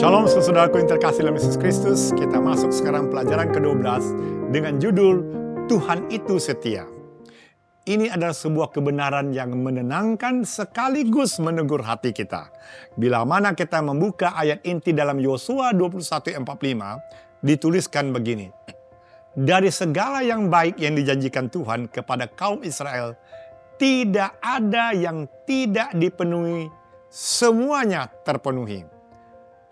Shalom saudaraku yang terkasih dalam Yesus Kristus. Kita masuk sekarang pelajaran ke-12 dengan judul Tuhan itu setia. Ini adalah sebuah kebenaran yang menenangkan sekaligus menegur hati kita. Bila mana kita membuka ayat inti dalam Yosua 21:45, dituliskan begini. Dari segala yang baik yang dijanjikan Tuhan kepada kaum Israel, tidak ada yang tidak dipenuhi, semuanya terpenuhi.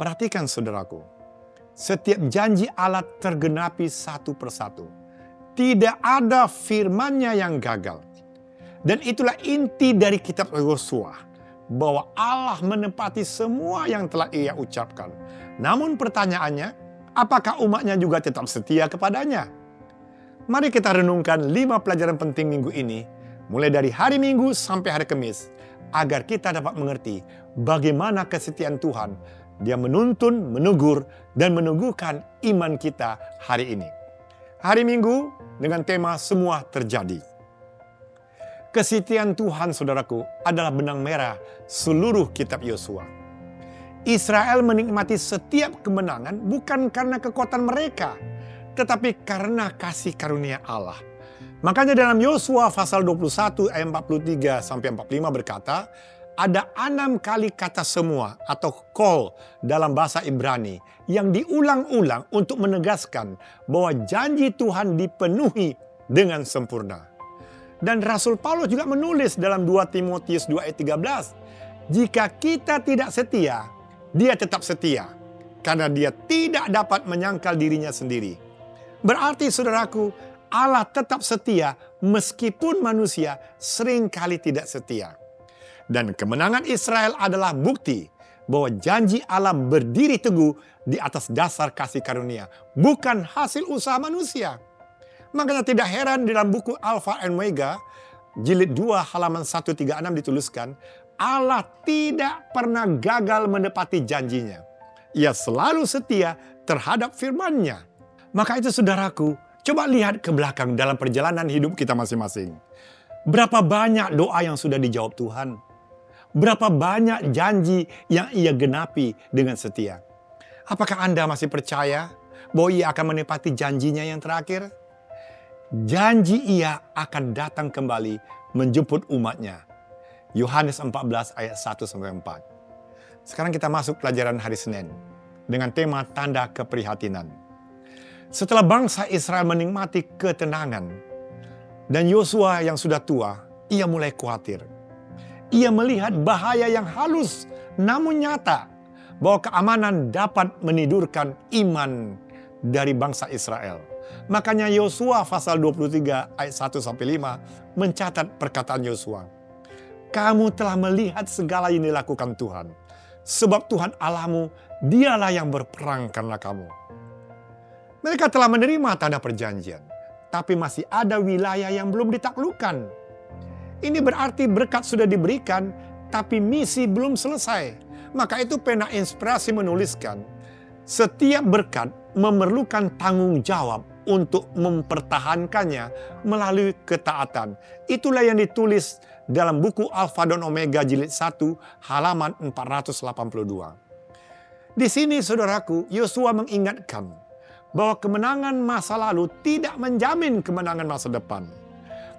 Perhatikan saudaraku, setiap janji Allah tergenapi satu persatu. Tidak ada firman-Nya yang gagal. Dan itulah inti dari kitab Yosua, bahwa Allah menepati semua yang telah Ia ucapkan. Namun pertanyaannya, apakah umatnya juga tetap setia kepadanya? Mari kita renungkan 5 pelajaran penting minggu ini, mulai dari hari Minggu sampai hari Kamis, agar kita dapat mengerti bagaimana kesetiaan Tuhan. Dia menuntun, menegur, dan meneguhkan iman kita hari ini. Hari Minggu dengan tema semua terjadi. Kesetiaan Tuhan, saudaraku, adalah benang merah seluruh kitab Yosua. Israel menikmati setiap kemenangan bukan karena kekuatan mereka, tetapi karena kasih karunia Allah. Makanya dalam Yosua pasal 21 ayat 43-45 berkata, ada 6 kali kata semua atau kol dalam bahasa Ibrani yang diulang-ulang untuk menegaskan bahwa janji Tuhan dipenuhi dengan sempurna. Dan Rasul Paulus juga menulis dalam 2 Timotius 2 ayat 13, jika kita tidak setia, dia tetap setia, karena dia tidak dapat menyangkal dirinya sendiri. Berarti saudaraku, Allah tetap setia meskipun manusia seringkali tidak setia. Dan kemenangan Israel adalah bukti bahwa janji Allah berdiri teguh di atas dasar kasih karunia, bukan hasil usaha manusia. Makanya tidak heran dalam buku Alfa and Omega, jilid 2 halaman 136 dituliskan, Allah tidak pernah gagal menepati janjinya. Ia selalu setia terhadap firman-Nya. Maka itu saudaraku, coba lihat ke belakang dalam perjalanan hidup kita masing-masing. Berapa banyak doa yang sudah dijawab Tuhan? Berapa banyak janji yang Ia genapi dengan setia? Apakah Anda masih percaya bahwa Ia akan menepati janjinya yang terakhir? Janji Ia akan datang kembali menjemput umatnya. Yohanes 14 ayat 1-4. Sekarang kita masuk pelajaran hari Senin dengan tema tanda keprihatinan. Setelah bangsa Israel menikmati ketenangan dan Yosua yang sudah tua, ia mulai khawatir. Ia melihat bahaya yang halus namun nyata bahwa keamanan dapat menidurkan iman dari bangsa Israel. Makanya Yosua pasal 23 ayat 1-5 mencatat perkataan Yosua. Kamu telah melihat segala yang dilakukan Tuhan. Sebab Tuhan Allahmu, dialah yang berperang karena kamu. Mereka telah menerima tanda perjanjian, tapi masih ada wilayah yang belum ditaklukkan. Ini berarti berkat sudah diberikan, tapi misi belum selesai. Maka itu pena inspirasi menuliskan, setiap berkat memerlukan tanggung jawab untuk mempertahankannya melalui ketaatan. Itulah yang ditulis dalam buku Alfa dan Omega jilid 1 halaman 482. Di sini saudaraku, Yosua mengingatkan bahwa kemenangan masa lalu tidak menjamin kemenangan masa depan.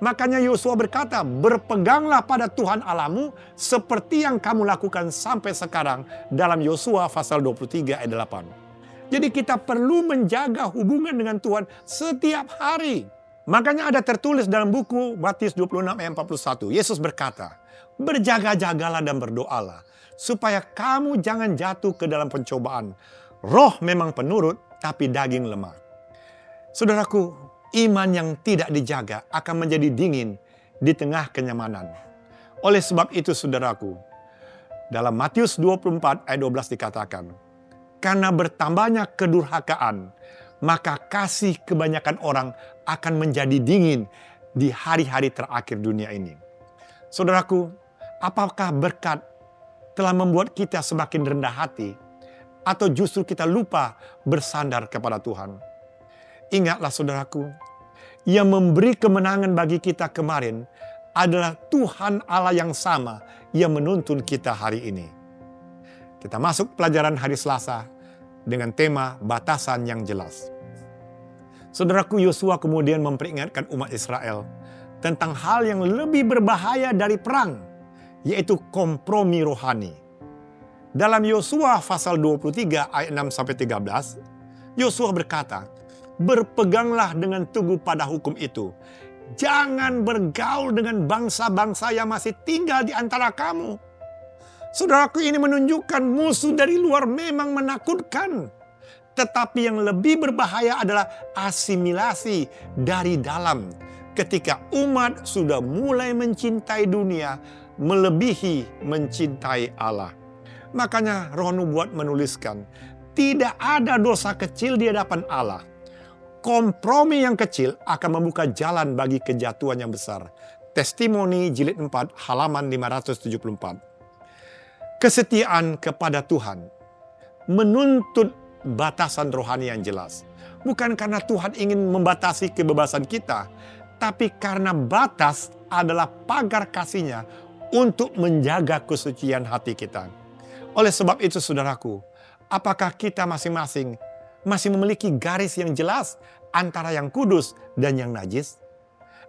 Makanya Yosua berkata, berpeganglah pada Tuhan Allahmu seperti yang kamu lakukan sampai sekarang dalam Yosua pasal 23 ayat 8. Jadi kita perlu menjaga hubungan dengan Tuhan setiap hari. Makanya ada tertulis dalam buku Matius 26 ayat 41. Yesus berkata, berjaga-jagalah dan berdoalah supaya kamu jangan jatuh ke dalam pencobaan. Roh memang penurut, tapi daging lemah. Saudaraku, iman yang tidak dijaga akan menjadi dingin di tengah kenyamanan. Oleh sebab itu saudaraku, dalam Matius 24 ayat 12 dikatakan, karena bertambahnya kedurhakaan, maka kasih kebanyakan orang akan menjadi dingin di hari-hari terakhir dunia ini. Saudaraku, apakah berkat telah membuat kita semakin rendah hati, atau justru kita lupa bersandar kepada Tuhan? Ingatlah saudaraku, yang memberi kemenangan bagi kita kemarin adalah Tuhan Allah yang sama yang menuntun kita hari ini. Kita masuk pelajaran hari Selasa dengan tema batasan yang jelas. Saudaraku, Yosua kemudian memperingatkan umat Israel tentang hal yang lebih berbahaya dari perang, yaitu kompromi rohani. Dalam Yosua pasal 23 ayat 6-13, Yosua berkata, "Berpeganglah dengan teguh pada hukum itu. Jangan bergaul dengan bangsa-bangsa yang masih tinggal di antara kamu." Saudaraku, ini menunjukkan musuh dari luar memang menakutkan. Tetapi yang lebih berbahaya adalah asimilasi dari dalam. Ketika umat sudah mulai mencintai dunia, melebihi mencintai Allah. Makanya Roh Nubuat menuliskan, tidak ada dosa kecil di hadapan Allah. Kompromi yang kecil akan membuka jalan bagi kejatuhan yang besar. Testimoni jilid 4 halaman 574. Kesetiaan kepada Tuhan menuntut batasan rohani yang jelas. Bukan karena Tuhan ingin membatasi kebebasan kita, tapi karena batas adalah pagar kasih-Nya untuk menjaga kesucian hati kita. Oleh sebab itu, saudaraku, apakah kita masing-masing masih memiliki garis yang jelas antara yang kudus dan yang najis?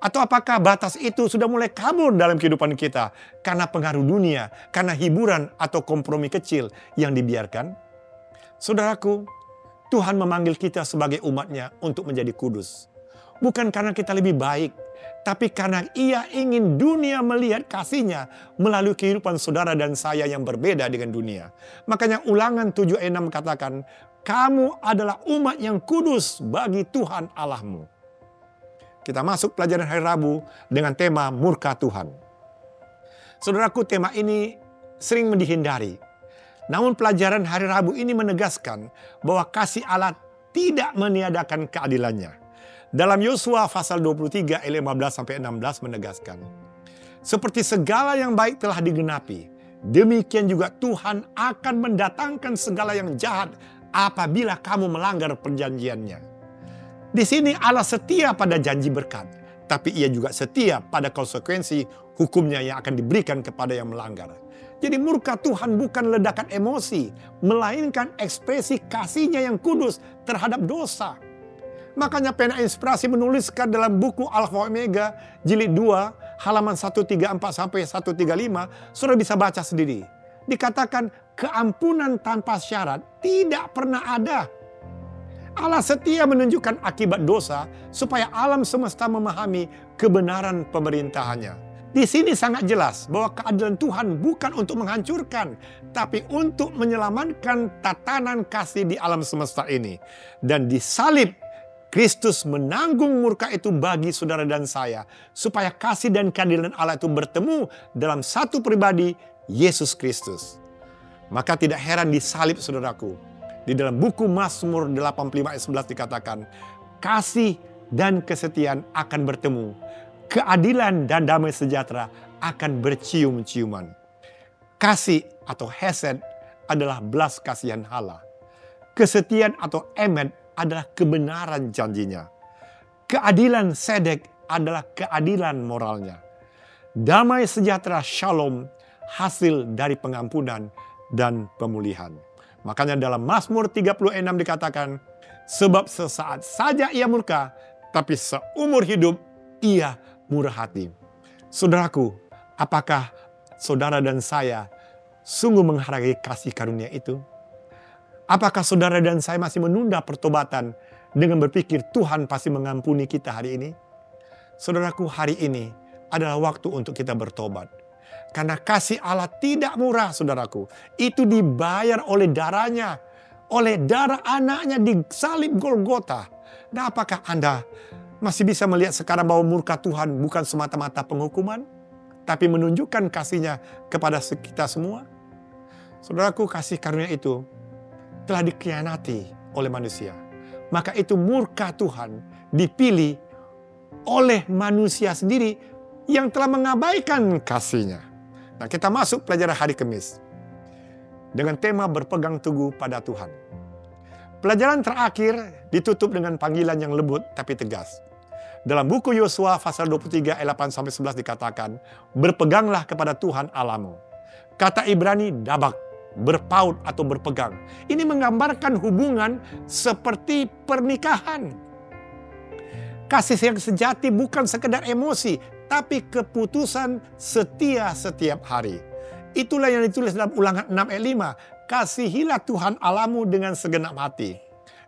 Atau apakah batas itu sudah mulai kabur dalam kehidupan kita karena pengaruh dunia, karena hiburan atau kompromi kecil yang dibiarkan? Saudaraku, Tuhan memanggil kita sebagai umat-Nya untuk menjadi kudus. Bukan karena kita lebih baik, tapi karena Ia ingin dunia melihat kasih-Nya melalui kehidupan saudara dan saya yang berbeda dengan dunia. Makanya Ulangan 7 ayat 6 katakan, "Kamu adalah umat yang kudus bagi Tuhan Allahmu." Kita masuk pelajaran hari Rabu dengan tema murka Tuhan. Saudaraku, tema ini sering dihindari. Namun pelajaran hari Rabu ini menegaskan bahwa kasih Allah tidak meniadakan keadilannya. Dalam Yosua pasal 23 ayat 15-16 menegaskan, "Seperti segala yang baik telah digenapi, demikian juga Tuhan akan mendatangkan segala yang jahat apabila kamu melanggar perjanjiannya." Di sini Allah setia pada janji berkat, tapi Ia juga setia pada konsekuensi hukumnya yang akan diberikan kepada yang melanggar. Jadi murka Tuhan bukan ledakan emosi, melainkan ekspresi kasih-Nya yang kudus terhadap dosa. Makanya Pena Inspirasi menuliskan dalam buku Alfa Omega jilid 2 halaman 134-135, saudara bisa baca sendiri. Dikatakan keampunan tanpa syarat tidak pernah ada. Allah setia menunjukkan akibat dosa supaya alam semesta memahami kebenaran pemerintahannya. Di sini sangat jelas bahwa keadilan Tuhan bukan untuk menghancurkan, tapi untuk menyelamatkan tatanan kasih di alam semesta ini. Dan di salib, Kristus menanggung murka itu bagi saudara dan saya, supaya kasih dan keadilan Allah itu bertemu dalam satu pribadi, Yesus Kristus. Maka tidak heran di salib, saudaraku. Di dalam buku Mazmur 85 ayat 11 dikatakan, kasih dan kesetiaan akan bertemu. Keadilan dan damai sejahtera akan bercium-ciuman. Kasih atau hesed adalah belas kasihan Allah. Kesetiaan atau emet adalah kebenaran janjinya. Keadilan sedek adalah keadilan moralnya. Damai sejahtera shalom hasil dari pengampunan dan pemulihan. Makanya dalam Mazmur 36 dikatakan, sebab sesaat saja ia murka, tapi seumur hidup ia murah hati. Saudaraku, apakah saudara dan saya sungguh menghargai kasih karunia itu? Apakah saudara dan saya masih menunda pertobatan dengan berpikir Tuhan pasti mengampuni kita hari ini? Saudaraku, hari ini adalah waktu untuk kita bertobat. Karena kasih Allah tidak murah, saudaraku. Itu dibayar oleh darahnya, oleh darah anaknya di salib Golgota. Nah, apakah Anda masih bisa melihat sekarang bahwa murka Tuhan bukan semata-mata penghukuman, tapi menunjukkan kasih-Nya kepada kita semua? Saudaraku, kasih karunia itu telah dikhianati oleh manusia. Maka itu murka Tuhan dipilih oleh manusia sendiri yang telah mengabaikan kasih-Nya. Nah, kita masuk pelajaran hari Kamis dengan tema berpegang teguh pada Tuhan. Pelajaran terakhir ditutup dengan panggilan yang lembut tapi tegas. Dalam buku Yosua pasal 23 ayat 8-11 dikatakan, berpeganglah kepada Tuhan Allahmu. Kata Ibrani dabak, berpaut atau berpegang. Ini menggambarkan hubungan seperti pernikahan. Kasih yang sejati bukan sekedar emosi, tapi keputusan setia setiap hari. Itulah yang ditulis dalam Ulangan 6 ayat 5. Kasihilah Tuhan Allahmu dengan segenap hati.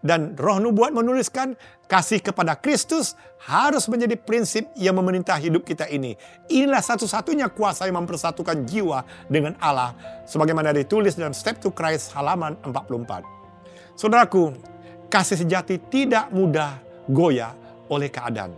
Dan Roh Nubuat menuliskan, kasih kepada Kristus harus menjadi prinsip yang memerintah hidup kita ini. Inilah satu-satunya kuasa yang mempersatukan jiwa dengan Allah, sebagaimana ditulis dalam Step to Christ halaman 44. Saudaraku, kasih sejati tidak mudah goyah oleh keadaan.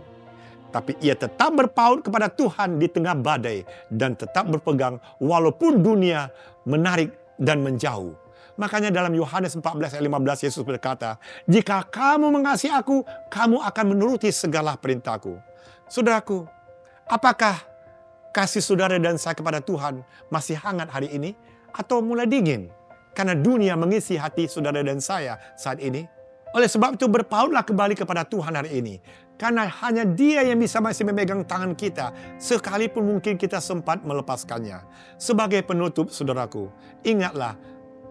Tapi ia tetap berpaut kepada Tuhan di tengah badai dan tetap berpegang walaupun dunia menarik dan menjauh. Makanya dalam Yohanes 14 ayat 15 Yesus berkata, jika kamu mengasihi aku, kamu akan menuruti segala perintahku. Saudaraku, apakah kasih saudara dan saya kepada Tuhan masih hangat hari ini? Atau mulai dingin? Karena dunia mengisi hati saudara dan saya saat ini. Oleh sebab itu berpautlah kembali kepada Tuhan hari ini. Karena hanya Dia yang bisa masih memegang tangan kita, sekalipun mungkin kita sempat melepaskannya. Sebagai penutup saudaraku, ingatlah,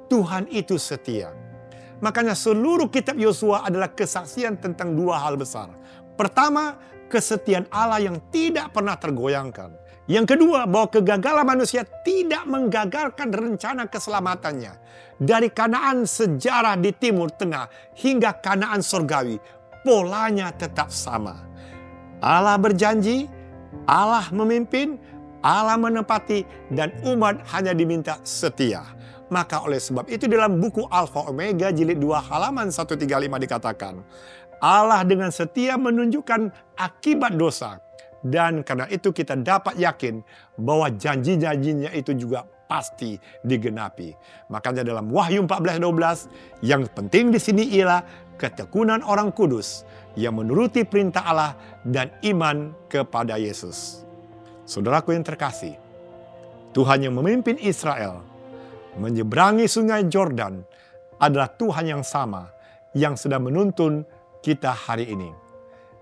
Tuhan itu setia. Makanya seluruh kitab Yosua adalah kesaksian tentang dua hal besar. Pertama, kesetiaan Allah yang tidak pernah tergoyangkan. Yang kedua, bahwa kegagalan manusia tidak menggagalkan rencana keselamatannya. Dari Kanaan sejarah di Timur Tengah hingga Kanaan surgawi, polanya tetap sama. Allah berjanji, Allah memimpin, Allah menepati, dan umat hanya diminta setia. Maka oleh sebab itu dalam buku Alfa Omega jilid 2 halaman 135 dikatakan, Allah dengan setia menunjukkan akibat dosa. Dan karena itu kita dapat yakin bahwa janji-janjinya itu juga pasti digenapi. Makanya dalam Wahyu 14:12 yang penting di sini ialah ketekunan orang kudus yang menuruti perintah Allah dan iman kepada Yesus. Saudaraku yang terkasih, Tuhan yang memimpin Israel menyeberangi sungai Yordan adalah Tuhan yang sama yang sedang menuntun kita hari ini.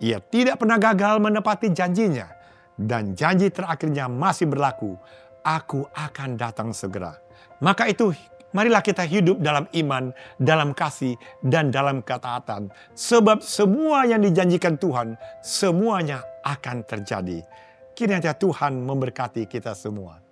Ia tidak pernah gagal menepati janjinya dan janji terakhirnya masih berlaku. Aku akan datang segera. Maka itu marilah kita hidup dalam iman, dalam kasih, dan dalam ketaatan. Sebab semua yang dijanjikan Tuhan, semuanya akan terjadi. Kiranya Tuhan memberkati kita semua.